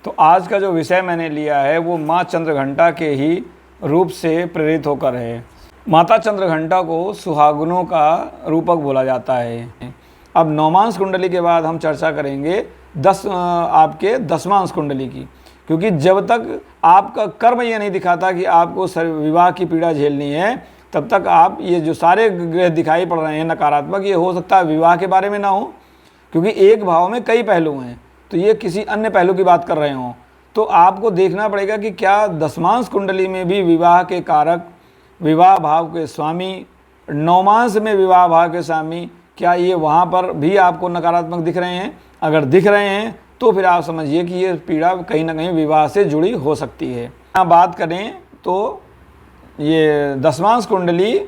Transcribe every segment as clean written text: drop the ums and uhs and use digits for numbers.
तो आज का जो विषय मैंने लिया है वो माँ चंद्रघंटा के ही रूप से प्रेरित होकर है। माता चंद्रघंटा को सुहागनों का रूपक बोला जाता है। अब नौमांश कुंडली के बाद हम चर्चा करेंगे आपके दसमांश कुंडली की, क्योंकि जब तक आपका कर्म ये नहीं दिखाता कि आपको विवाह की पीड़ा झेलनी है, तब तक आप ये जो सारे ग्रह दिखाई पड़ रहे हैं नकारात्मक, ये हो सकता है विवाह के बारे में ना हो, क्योंकि एक भाव में कई पहलू हैं, तो ये किसी अन्य पहलू की बात कर रहे हों। तो आपको देखना पड़ेगा कि क्या दसमांश कुंडली में भी विवाह के कारक, विवाह भाव के स्वामी, नौमांश में विवाह भाव के स्वामी, क्या ये वहाँ पर भी आपको नकारात्मक दिख रहे हैं? अगर दिख रहे हैं तो फिर आप समझिए कि ये पीड़ा कहीं ना कहीं विवाह से जुड़ी हो सकती है। यहाँ बात करें तो ये दसमांश कुंडली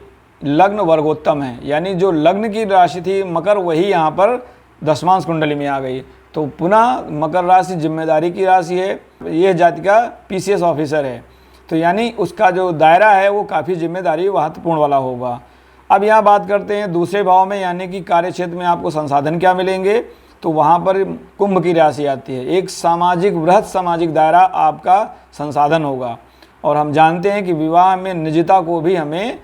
लग्न वर्गोत्तम है, यानी जो लग्न की राशि थी मकर, वही यहाँ पर दसमांश कुंडली में आ गई। तो पुनः मकर राशि जिम्मेदारी की राशि है, यह जाति का पीसीएस ऑफिसर है, तो यानी उसका जो दायरा है वो काफ़ी जिम्मेदारी महत्वपूर्ण वाला होगा। अब यहाँ बात करते हैं दूसरे भाव में, यानी कि कार्य क्षेत्र में आपको संसाधन क्या मिलेंगे, तो वहाँ पर कुंभ की राशि आती है। एक सामाजिक, बृहत सामाजिक दायरा आपका संसाधन होगा, और हम जानते हैं कि विवाह में निजता को भी हमें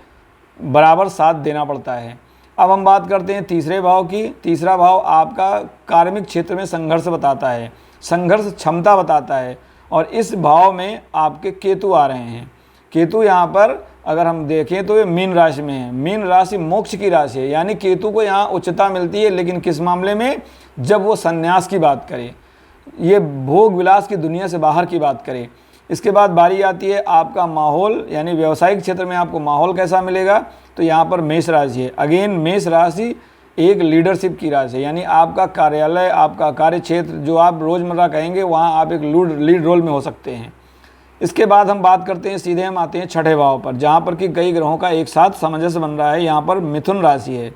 बराबर साथ देना पड़ता है। अब हम बात करते हैं तीसरे भाव की। तीसरा भाव आपका कार्मिक क्षेत्र में संघर्ष बताता है, संघर्ष क्षमता बताता है, और इस भाव में आपके केतु आ रहे हैं। केतु यहाँ पर अगर हम देखें तो ये मीन राशि में है। मीन राशि मोक्ष की राशि है, यानी केतु को यहाँ उच्चता मिलती है, लेकिन किस मामले में? जब वो संन्यास की बात करे, ये भोग विलास की दुनिया से बाहर की बात करे। इसके बाद बारी आती है आपका माहौल, यानी व्यवसायिक क्षेत्र में आपको माहौल कैसा मिलेगा, तो यहाँ पर मेष राशि है। अगेन मेष राशि एक लीडरशिप की राशि है, यानी आपका कार्यालय, आपका कार्य क्षेत्र, जो आप रोज़मर्रा कहेंगे, वहाँ आप एक लीड रोल में हो सकते हैं। इसके बाद हम बात करते हैं, सीधे हम आते हैं छठे भाव पर, जहाँ पर कि कई ग्रहों का एक साथ सामंजस्य बन रहा है। यहाँ पर मिथुन राशि है,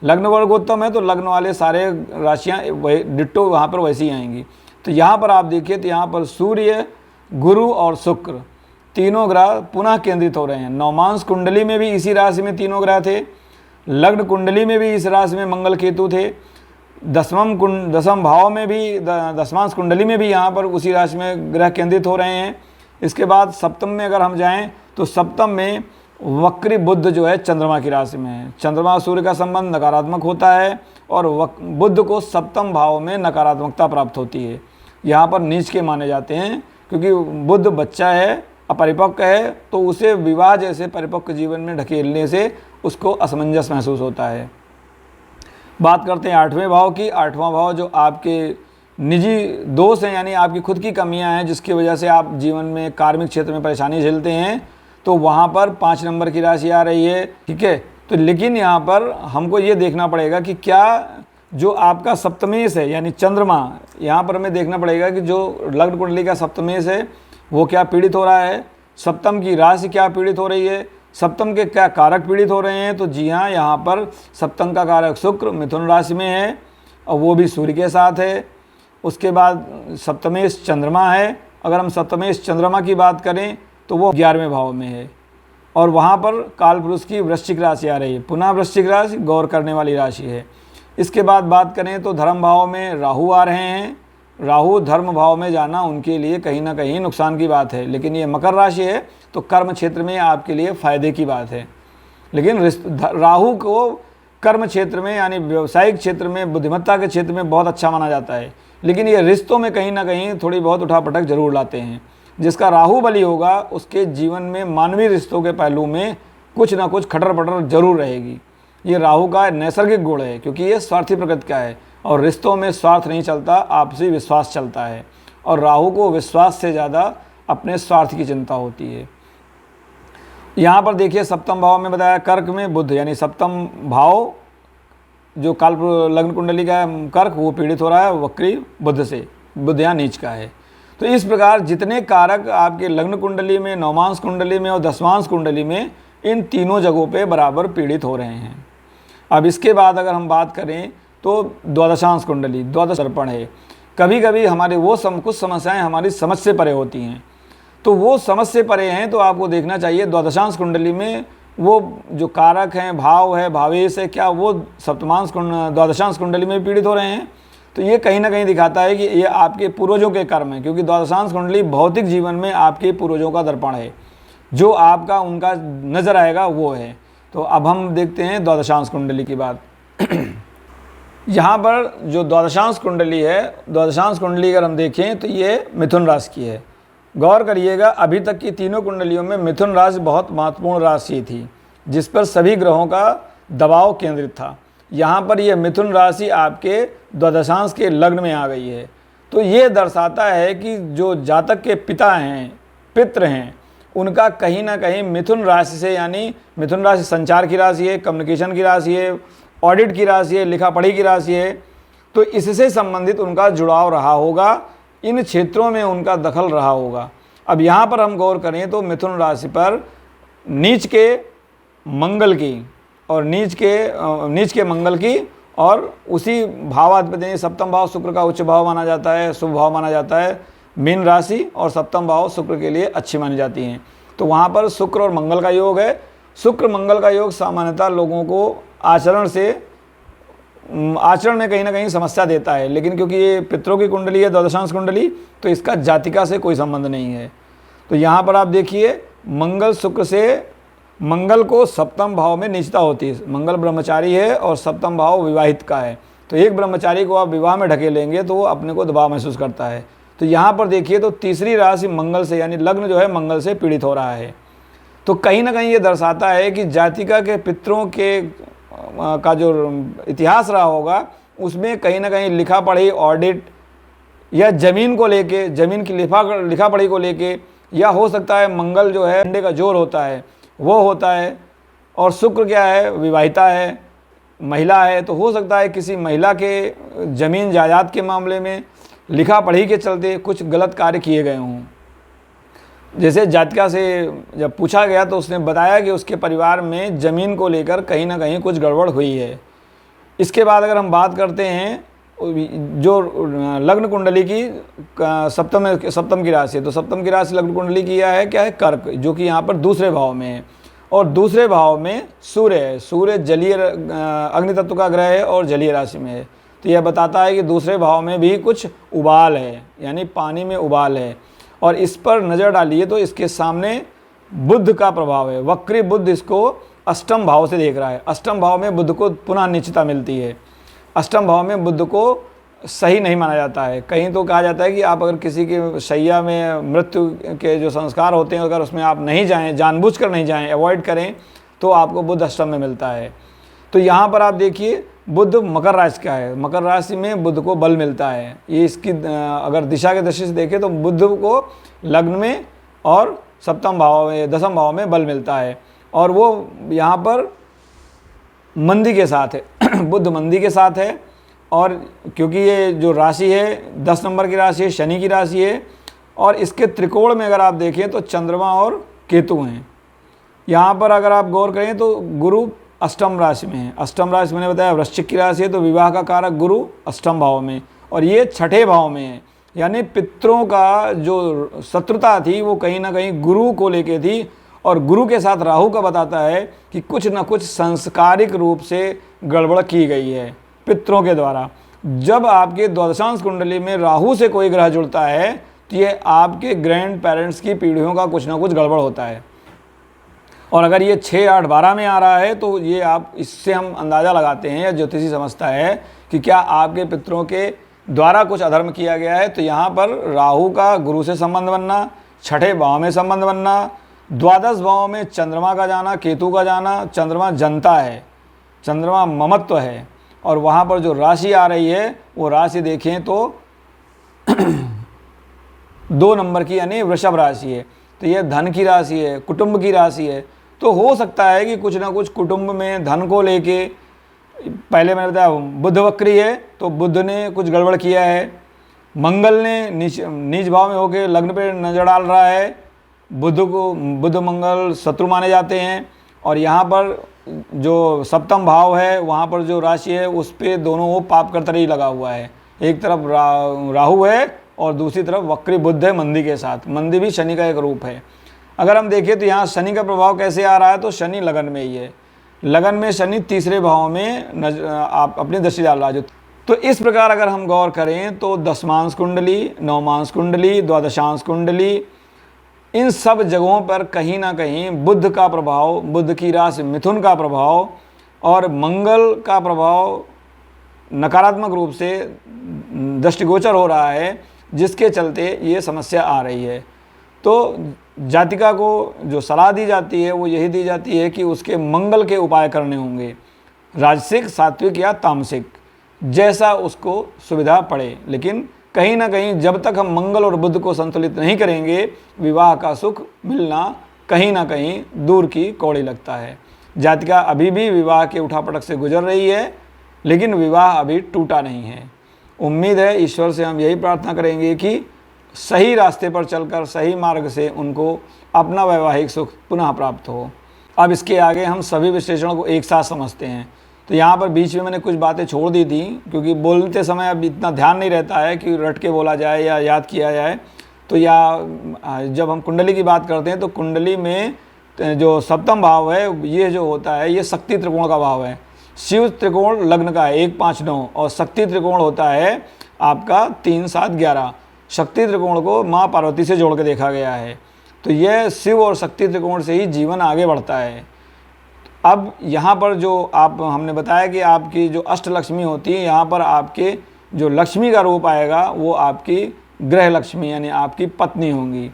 लग्न वर्गोत्तम है, तो लग्न वाले सारे राशियाँ डिट्टो वहाँ पर वैसी ही आएंगी। तो यहाँ पर आप देखिए तो यहाँ पर सूर्य, गुरु और शुक्र तीनों ग्रह पुनः केंद्रित हो रहे हैं। नौमांश कुंडली में भी इसी राशि में तीनों ग्रह थे, लग्न कुंडली में भी इस राशि में मंगल केतु थे, दसम भाव में भी, दसमांश कुंडली में भी यहाँ पर उसी राशि में ग्रह केंद्रित हो रहे हैं। इसके बाद सप्तम में अगर हम जाएं तो सप्तम में वक्री बुध जो है चंद्रमा की राशि में है। चंद्रमा सूर्य का संबंध नकारात्मक होता है, और बुध को सप्तम भाव में नकारात्मकता प्राप्त होती है। यहाँ पर नीच के माने जाते हैं, क्योंकि बुध बच्चा है, अपरिपक्व है, तो उसे विवाह जैसे परिपक्व जीवन में ढकेलने से उसको असमंजस महसूस होता है। बात करते हैं आठवें भाव की। आठवां भाव जो आपके निजी दोष हैं, यानी आपकी खुद की कमियां हैं, जिसकी वजह से आप जीवन में कार्मिक क्षेत्र में परेशानी झेलते हैं, तो वहाँ पर 5 नंबर की राशि आ रही है। ठीक है, तो लेकिन यहाँ पर हमको ये देखना पड़ेगा कि क्या जो आपका सप्तमेश है, यानी चंद्रमा, यहाँ पर हमें देखना पड़ेगा कि जो लग्न कुंडली का सप्तमेश है वो क्या पीड़ित हो रहा है, सप्तम की राशि क्या पीड़ित हो रही है, सप्तम के क्या कारक पीड़ित हो रहे हैं। तो जी हाँ, यहाँ पर सप्तम का कारक शुक्र मिथुन राशि में है, और वो भी सूर्य के साथ है। उसके बाद सप्तमेश चंद्रमा है। अगर हम सप्तमेश चंद्रमा की बात करें तो वो 11वें भाव में है, और वहाँ पर काल पुरुष की वृश्चिक राशि आ रही है। पुनः वृश्चिक राशि गौर करने वाली राशि है। इसके बाद बात करें तो धर्म भाव में राहु आ रहे हैं। राहु धर्म भाव में जाना उनके लिए कहीं ना कहीं नुकसान की बात है, लेकिन ये मकर राशि है तो कर्म क्षेत्र में आपके लिए फ़ायदे की बात है। लेकिन राहु को कर्म क्षेत्र में, यानी व्यवसायिक क्षेत्र में, बुद्धिमत्ता के क्षेत्र में बहुत अच्छा माना जाता है, लेकिन ये रिश्तों में कहीं ना कहीं थोड़ी बहुत उठापटक जरूर लाते हैं। जिसका राहु बली होगा उसके जीवन में मानवीय रिश्तों के पहलू में कुछ ना कुछ खटर पटर जरूर रहेगी। ये राहु का नैसर्गिक गुण है, क्योंकि ये स्वार्थी प्रकृति का है, और रिश्तों में स्वार्थ नहीं चलता, आपसी विश्वास चलता है, और राहु को विश्वास से ज़्यादा अपने स्वार्थ की चिंता होती है। यहाँ पर देखिए सप्तम भाव में बताया कर्क में बुध, यानी सप्तम भाव जो काल लग्न कुंडली का कर्क, वो पीड़ित हो रहा है वक्री बुध से, बुध यहाँ नीच का है। तो इस प्रकार जितने कारक आपके लग्न कुंडली में, नौमांश कुंडली में और दसमांश कुंडली में, इन तीनों जगहों पे बराबर पीड़ित हो रहे हैं। अब इसके बाद अगर हम बात करें तो द्वादशांश कुंडली, द्वादश दर्पण है। कभी कभी हमारे वो कुछ समस्याएं हमारी समझ से परे होती हैं, तो वो समझ से परे हैं, तो आपको देखना चाहिए द्वादशांश कुंडली में वो जो कारक हैं, भाव है, भावेश है, क्या वो द्वादशांश कुंडली में पीड़ित हो रहे हैं। तो ये कहीं ना कहीं दिखाता है कि ये आपके पूर्वजों के कर्म हैं, क्योंकि द्वादशांश कुंडली भौतिक जीवन में आपके पूर्वजों का दर्पण है, जो आपका उनका नज़र आएगा वो है। तो अब हम देखते हैं द्वादशांश कुंडली की बात। यहाँ पर जो द्वादशांश कुंडली है, द्वादशांश कुंडली अगर हम देखें तो ये मिथुन राशि की है। गौर करिएगा, अभी तक की तीनों कुंडलियों में मिथुन राशि बहुत महत्वपूर्ण राशि थी, जिस पर सभी ग्रहों का दबाव केंद्रित था। यहाँ पर यह मिथुन राशि आपके द्वादशांश के लग्न में आ गई है। तो ये दर्शाता है कि जो जातक के पिता हैं, पितृ हैं, उनका कहीं ना कहीं मिथुन राशि से, यानी मिथुन राशि संचार की राशि है, कम्युनिकेशन की राशि है, ऑडिट की राशि है, लिखा पढ़ी की राशि है, तो इससे संबंधित उनका जुड़ाव रहा होगा, इन क्षेत्रों में उनका दखल रहा होगा। अब यहाँ पर हम गौर करें तो मिथुन राशि पर नीच के मंगल की और नीच के मंगल की और उसी भावाधिपति, सप्तम भाव शुक्र का उच्च भाव माना जाता है, शुभ भाव माना जाता है। मीन राशि और सप्तम भाव शुक्र के लिए अच्छी मानी जाती हैं। तो वहाँ पर शुक्र और मंगल का योग है। शुक्र मंगल का योग सामान्यतः लोगों को आचरण में कहीं ना कहीं समस्या देता है, लेकिन क्योंकि ये पितरों की कुंडली है, द्वादशांश कुंडली, तो इसका जातिका से कोई संबंध नहीं है। तो यहाँ पर आप देखिए, मंगल शुक्र से, मंगल को सप्तम भाव में नीचता होती है। मंगल ब्रह्मचारी है और सप्तम भाव विवाहित का है। तो एक ब्रह्मचारी को आप विवाह में ढकेलेंगे तो वो अपने को दबाव महसूस करता है। तो यहाँ पर देखिए, तो तीसरी राशि मंगल से, यानी लग्न जो है मंगल से पीड़ित हो रहा है। तो कहीं ना कहीं ये दर्शाता है कि जातिका के पितरों के का जो इतिहास रहा होगा, उसमें कहीं ना कहीं लिखा पढ़ी, ऑडिट या ज़मीन को लेके, ज़मीन की लिखा पढ़ी को लेके, या हो सकता है मंगल जो है अंडे का जोर होता है वो होता है, और शुक्र क्या है, विवाहिता है, महिला है। तो हो सकता है किसी महिला के ज़मीन जायदाद के मामले में लिखा पढ़ी के चलते कुछ गलत कार्य किए गए हों। जैसे जातिका से जब पूछा गया तो उसने बताया कि उसके परिवार में ज़मीन को लेकर कहीं ना कहीं कुछ गड़बड़ हुई है। इसके बाद अगर हम बात करते हैं जो लग्न कुंडली की सप्तम की राशि है, तो सप्तम की राशि लग्न कुंडली की है क्या है, कर्क, जो कि यहाँ पर दूसरे भाव में है। और दूसरे भाव में सूर्य है। सूर्य जलीय अग्नि तत्व का ग्रह है और जलीय राशि में है। तो यह बताता है कि दूसरे भाव में भी कुछ उबाल है, यानी पानी में उबाल है। और इस पर नज़र डालिए तो इसके सामने बुध का प्रभाव है। वक्री बुध इसको अष्टम भाव से देख रहा है। अष्टम भाव में बुध को पुनः निश्चितता मिलती है। अष्टम भाव में बुध को सही नहीं माना जाता है। कहीं तो कहा जाता है कि आप अगर किसी के शैया में मृत्यु के जो संस्कार होते हैं, अगर उसमें आप नहीं जाएं, जानबूझकर नहीं जाएं, अवॉइड करें, तो आपको बुध अष्टम में मिलता है। तो यहाँ पर आप देखिए, बुध मकर राशि का है। मकर राशि में बुध को बल मिलता है। ये इसकी अगर दिशा के दृष्टि से देखें तो बुध को लग्न में और सप्तम भाव में, दसम भाव में बल मिलता है, और वो यहाँ पर मंदी के साथ है। बुध मंदी के साथ है, और क्योंकि ये जो राशि है 10 नंबर की राशि है, शनि की राशि है, और इसके त्रिकोण में अगर आप देखें तो चंद्रमा और केतु हैं। यहाँ पर अगर आप गौर करें तो गुरु अष्टम राशि में है। अष्टम राशि मैंने बताया वृश्चिक की राशि है, तो विवाह का कारक गुरु अष्टम भाव में, और ये छठे भाव में है। यानी पितरों का जो शत्रुता थी वो कहीं ना कहीं गुरु को लेके थी, और गुरु के साथ राहु का बताता है कि कुछ न कुछ संस्कारिक रूप से गड़बड़ की गई है पितरों के द्वारा। जब आपके द्वादशांश कुंडली में राहु से कोई ग्रह जुड़ता है तो ये आपके ग्रैंड पेरेंट्स की पीढ़ियों का कुछ ना कुछ गड़बड़ होता है। और अगर ये 6, 8, 12 में आ रहा है तो ये आप, इससे हम अंदाज़ा लगाते हैं या ज्योतिषी समझता है कि क्या आपके पितरों के द्वारा कुछ अधर्म किया गया है। तो यहाँ पर राहु का गुरु से संबंध बनना, छठे भाव में संबंध बनना, द्वादश भाव में चंद्रमा का जाना, केतु का जाना। चंद्रमा जनता है, चंद्रमा ममत्व है, और वहाँ पर जो राशि आ रही है वो राशि देखें तो 2 नंबर की, यानी वृषभ राशि है। तो ये धन की राशि है, कुटुंब की राशि है। तो हो सकता है कि कुछ ना कुछ कुटुंब में धन को लेके, पहले मैंने बताया बुध वक्री है तो बुध ने कुछ गड़बड़ किया है। मंगल ने नीच भाव में होकर लग्न पे नजर डाल रहा है। बुध मंगल शत्रु माने जाते हैं, और यहाँ पर जो सप्तम भाव है वहाँ पर जो राशि है उस पर दोनों वो पाप करता ही लगा हुआ है। एक तरफ राहु है और दूसरी तरफ वक्री बुध है मंदी के साथ। मंदी भी शनि का एक रूप है। अगर हम देखें तो यहाँ शनि का प्रभाव कैसे आ रहा है, तो शनि लगन में ही है। लगन में शनि तीसरे भाव में आप अपनी दृष्टि डाल रहा है। तो इस प्रकार अगर हम गौर करें तो दशमांश कुंडली, नवमांश कुंडली, द्वादशांश कुंडली, इन सब जगहों पर कहीं ना कहीं बुध का प्रभाव, बुध की राशि मिथुन का प्रभाव और मंगल का प्रभाव नकारात्मक रूप से दृष्टिगोचर हो रहा है, जिसके चलते ये समस्या आ रही है। तो जातिका को जो सलाह दी जाती है वो यही दी जाती है कि उसके मंगल के उपाय करने होंगे, राजसिक, सात्विक या तामसिक, जैसा उसको सुविधा पड़े। लेकिन कहीं ना कहीं जब तक हम मंगल और बुध को संतुलित नहीं करेंगे, विवाह का सुख मिलना कहीं ना कहीं दूर की कौड़ी लगता है। जातिका अभी भी विवाह के उठापटक से गुजर रही है, लेकिन विवाह अभी टूटा नहीं है। उम्मीद है ईश्वर से हम यही प्रार्थना करेंगे कि सही रास्ते पर चलकर सही मार्ग से उनको अपना वैवाहिक सुख पुनः प्राप्त हो। अब इसके आगे हम सभी विश्लेषणों को एक साथ समझते हैं। तो यहाँ पर बीच में मैंने कुछ बातें छोड़ दी थी, क्योंकि बोलते समय अब इतना ध्यान नहीं रहता है कि रट के बोला जाए या याद किया जाए। तो या जब हम कुंडली की बात करते हैं तो कुंडली में जो सप्तम भाव है, ये जो होता है ये शक्ति त्रिकोण का भाव है। शिव त्रिकोण लग्न का है 1, 5, 9 और शक्ति त्रिकोण होता है आपका 3, 7, 11। शक्ति त्रिकोण को माँ पार्वती से जोड़ के देखा गया है। तो यह शिव और शक्ति त्रिकोण से ही जीवन आगे बढ़ता है। अब यहाँ पर जो हमने बताया कि आपकी जो अष्टलक्ष्मी होती है, यहाँ पर आपके जो लक्ष्मी का रूप आएगा वो आपकी गृह लक्ष्मी यानी आपकी पत्नी होंगी।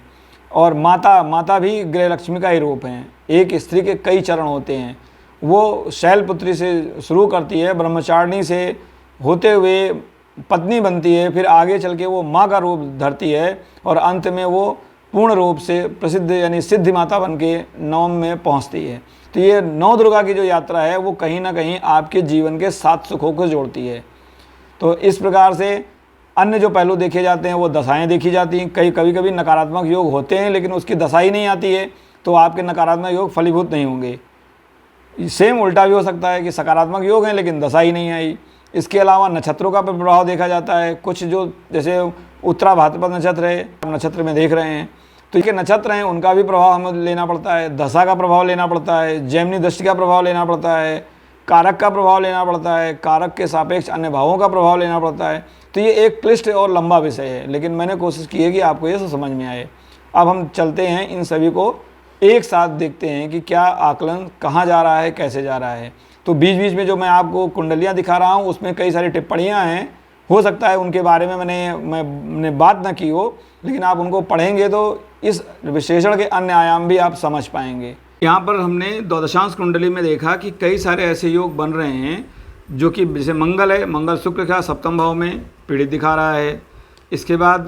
और माता भी गृह लक्ष्मी का ही रूप हैं। एक स्त्री के कई चरण होते हैं। वो शैलपुत्री से शुरू करती है, ब्रह्मचारिणी से होते हुए पत्नी बनती है, फिर आगे चल के वो माँ का रूप धरती है और अंत में वो पूर्ण रूप से प्रसिद्ध यानी सिद्धि माता बन के नवम में पहुँचती है। तो ये नौ दुर्गा की जो यात्रा है वो कहीं ना कहीं आपके जीवन के 7 सुखों को जोड़ती है। तो इस प्रकार से अन्य जो पहलू देखे जाते हैं वो दशाएं देखी जाती हैं। कभी कभी नकारात्मक योग होते हैं लेकिन उसकी दशा ही नहीं आती है, तो आपके नकारात्मक योग फलीभूत नहीं होंगे। सेम उल्टा भी हो सकता है कि सकारात्मक योग हैं लेकिन दशा ही नहीं आई। इसके अलावा नक्षत्रों का प्रभाव देखा जाता है। कुछ जो जैसे उत्तरा भाद्रपद नक्षत्र है, नक्षत्र में देख रहे हैं, तो ये नक्षत्र हैं उनका भी प्रभाव हमें लेना पड़ता है, दशा का प्रभाव लेना पड़ता है, जैमिनी दृष्टि का प्रभाव लेना पड़ता है, कारक का प्रभाव लेना पड़ता है, कारक के सापेक्ष अन्य भावों का प्रभाव लेना पड़ता है। तो ये एक क्लिष्ट और लंबा विषय है, लेकिन मैंने कोशिश की है कि आपको ये सब समझ में आए। अब हम चलते हैं, इन सभी को एक साथ देखते हैं कि क्या आकलन कहाँ जा रहा है, कैसे जा रहा है। तो बीच बीच में जो मैं आपको कुंडलियाँ दिखा रहा हूँ उसमें कई सारी टिप्पणियाँ हैं, हो सकता है उनके बारे में मैंने बात ना की हो, लेकिन आप उनको पढ़ेंगे तो इस विश्लेषण के अन्य आयाम भी आप समझ पाएंगे। यहाँ पर हमने द्वादशांश कुंडली में देखा कि कई सारे ऐसे योग बन रहे हैं जो कि जैसे मंगल है, मंगल शुक्र का सप्तम भाव में पीड़ित दिखा रहा है। इसके बाद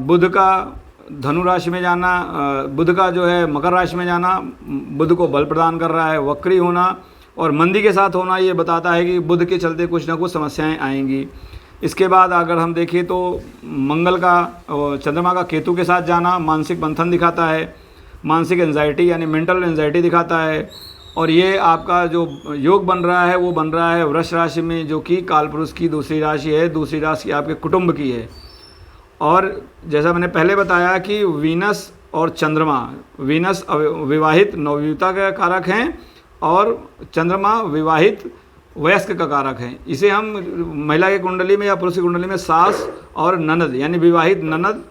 बुध का धनु राशि में जाना, बुध का जो है मकर राशि में जाना बुध को बल प्रदान कर रहा है। वक्री होना और मंदी के साथ होना ये बताता है कि बुध के चलते कुछ ना कुछ समस्याएं आएंगी। इसके बाद अगर हम देखें तो मंगल का चंद्रमा का केतु के साथ जाना मानसिक मंथन दिखाता है, मानसिक एंजाइटी यानी मेंटल एंजाइटी दिखाता है। और ये आपका जो योग बन रहा है वो बन रहा है वृष राशि में, जो कि कालपुरुष की दूसरी राशि है, दूसरी राशि आपके कुटुंब की है। और जैसा मैंने पहले बताया कि वीनस और चंद्रमा, वीनस विवाहित नवयुवता का कारक हैं और चंद्रमा विवाहित वयस्क का कारक है। इसे हम महिला की कुंडली में या पुरुष की कुंडली में सास और ननद यानी विवाहित ननद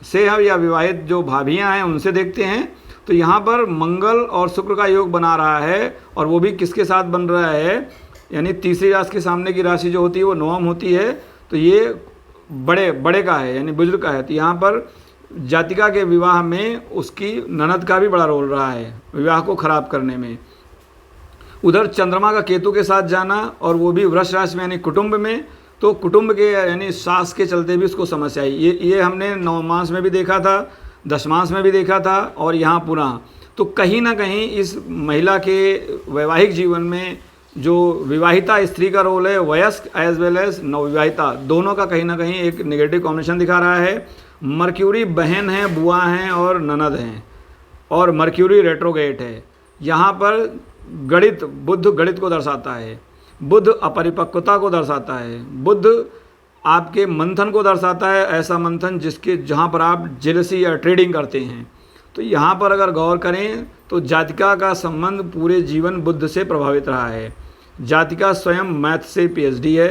से हम या विवाहित जो भाभियां हैं उनसे देखते हैं। तो यहाँ पर मंगल और शुक्र का योग बना रहा है, और वो भी किसके साथ बन रहा है, यानी तीसरी राशि के सामने की राशि जो होती है वो नवम होती है। तो ये बड़े का है यानी बुजुर्ग का है। तो यहाँ पर जातिका के विवाह में उसकी ननद का भी बड़ा रोल रहा है विवाह को खराब करने में। उधर चंद्रमा का केतु के साथ जाना और वो भी वृष राशि में यानी कुटुंब में, तो कुटुंब के यानी सास के चलते भी उसको समस्या आई। ये हमने नवमांश में भी देखा था, दशमांश में भी देखा था और यहाँ पुनः। तो कहीं ना कहीं इस महिला के वैवाहिक जीवन में जो विवाहिता स्त्री का रोल है, वयस्क एज वेल एज नवविवाहिता, दोनों का कहीं ना कहीं एक नेगेटिव कॉम्बिनेशन दिखा रहा है। मर्क्यूरी बहन है, बुआ हैं और ननद हैं, और मर्क्यूरी रेट्रोगेट है। यहाँ पर गणित, बुध गणित को दर्शाता है, बुध अपरिपक्वता को दर्शाता है, बुध आपके मंथन को दर्शाता है, ऐसा मंथन जहाँ पर आप जेलसी या ट्रेडिंग करते हैं। तो यहाँ पर अगर गौर करें तो जातिका का संबंध पूरे जीवन बुध से प्रभावित रहा है। जातिका स्वयं मैथ से PhD है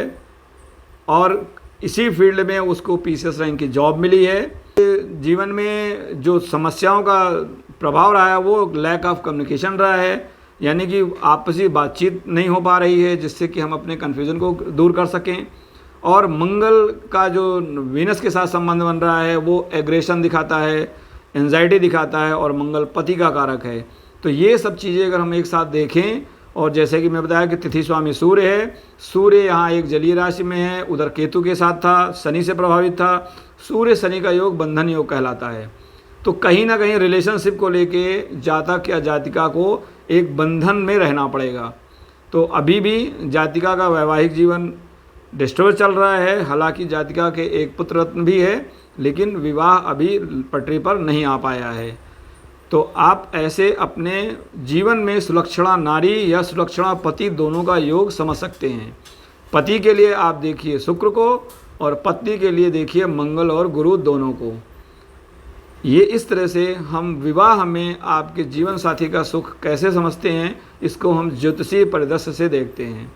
और इसी फील्ड में उसको पीसीएस रैंक की जॉब मिली है। जीवन में जो समस्याओं का प्रभाव रहा है वो लैक ऑफ कम्युनिकेशन रहा है, यानी कि आपसी बातचीत नहीं हो पा रही है जिससे कि हम अपने कन्फ्यूज़न को दूर कर सकें। और मंगल का जो वीनस के साथ संबंध बन रहा है वो एग्रेशन दिखाता है, एंजाइटी दिखाता है, और मंगल पति का कारक है। तो ये सब चीज़ें अगर हम एक साथ देखें, और जैसे कि मैं बताया कि तिथि स्वामी सूर्य है, सूर्य यहाँ एक जलीय राशि में है, उधर केतु के साथ था, शनि से प्रभावित था। सूर्य शनि का योग बंधन योग कहलाता है। तो कहीं ना कहीं रिलेशनशिप को लेके जातक या जातिका को एक बंधन में रहना पड़ेगा। तो अभी भी जातिका का वैवाहिक जीवन डिस्टर्ब चल रहा है, हालांकि जातिका के एक पुत्र रत्न भी है, लेकिन विवाह अभी पटरी पर नहीं आ पाया है। तो आप ऐसे अपने जीवन में सुलक्षणा नारी या सुलक्षणा पति दोनों का योग समझ सकते हैं। पति के लिए आप देखिए शुक्र को, और पत्नी के लिए देखिए मंगल और गुरु दोनों को। ये इस तरह से हम विवाह में आपके जीवन साथी का सुख कैसे समझते हैं, इसको हम ज्योतिषीय परिदृश्य से देखते हैं।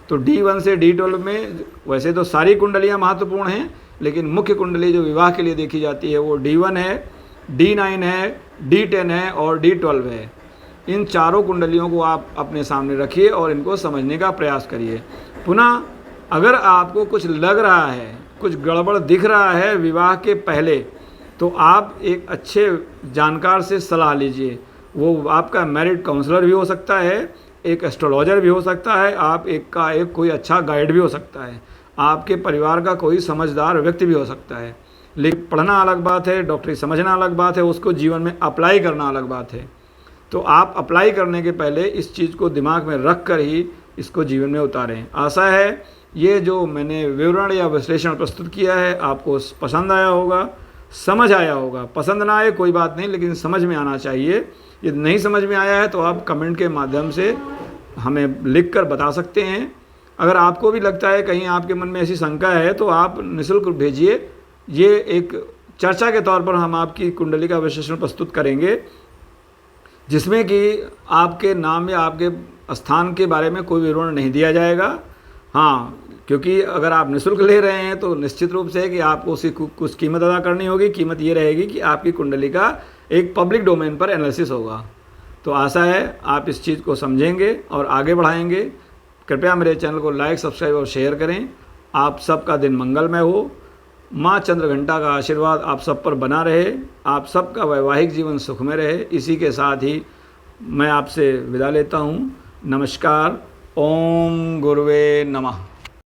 तो D1 से D12 में वैसे तो सारी कुंडलियाँ महत्वपूर्ण हैं, लेकिन मुख्य कुंडली जो विवाह के लिए देखी जाती है वो D1 है, D9 है, D10 है और D12 है। इन चारों कुंडलियों को आप अपने सामने रखिए और इनको समझने का प्रयास करिए। पुनः अगर आपको कुछ लग रहा है, कुछ गड़बड़ दिख रहा है विवाह के पहले, तो आप एक अच्छे जानकार से सलाह लीजिए। वो आपका मैरिड काउंसलर भी हो सकता है, एक एस्ट्रोलॉजर भी हो सकता है, आप एक कोई अच्छा गाइड भी हो सकता है, आपके परिवार का कोई समझदार व्यक्ति भी हो सकता है। लेकिन पढ़ना अलग बात है, डॉक्टरी समझना अलग बात है, उसको जीवन में अप्लाई करना अलग बात है। तो आप अप्लाई करने के पहले इस चीज़ को दिमाग में रख कर ही इसको जीवन में उतारें। आशा है ये जो मैंने विवरण या विश्लेषण प्रस्तुत किया है आपको पसंद आया होगा, समझ आया होगा। पसंद ना आए कोई बात नहीं, लेकिन समझ में आना चाहिए। यदि नहीं समझ में आया है तो आप कमेंट के माध्यम से हमें लिख कर बता सकते हैं। अगर आपको भी लगता है कहीं आपके मन में ऐसी शंका है तो आप निःशुल्क भेजिए। ये एक चर्चा के तौर पर हम आपकी कुंडली का विश्लेषण प्रस्तुत करेंगे, जिसमें कि आपके नाम या आपके स्थान के बारे में कोई विवरण नहीं दिया जाएगा। हाँ, क्योंकि अगर आप निःशुल्क ले रहे हैं तो निश्चित रूप से कि आपको उसी कुछ कीमत अदा करनी होगी। कीमत ये रहेगी कि आपकी कुंडली का एक पब्लिक डोमेन पर एनालिसिस होगा। तो आशा है आप इस चीज़ को समझेंगे और आगे बढ़ाएंगे। कृपया मेरे चैनल को लाइक, सब्सक्राइब और शेयर करें। आप सबका दिन मंगलमय हो। माँ चंद्रघंटा का आशीर्वाद आप सब पर बना रहे। आप सबका वैवाहिक जीवन सुख में रहे। इसी के साथ ही मैं आपसे विदा लेता हूँ। नमस्कार। ओम गुरुवे नमः।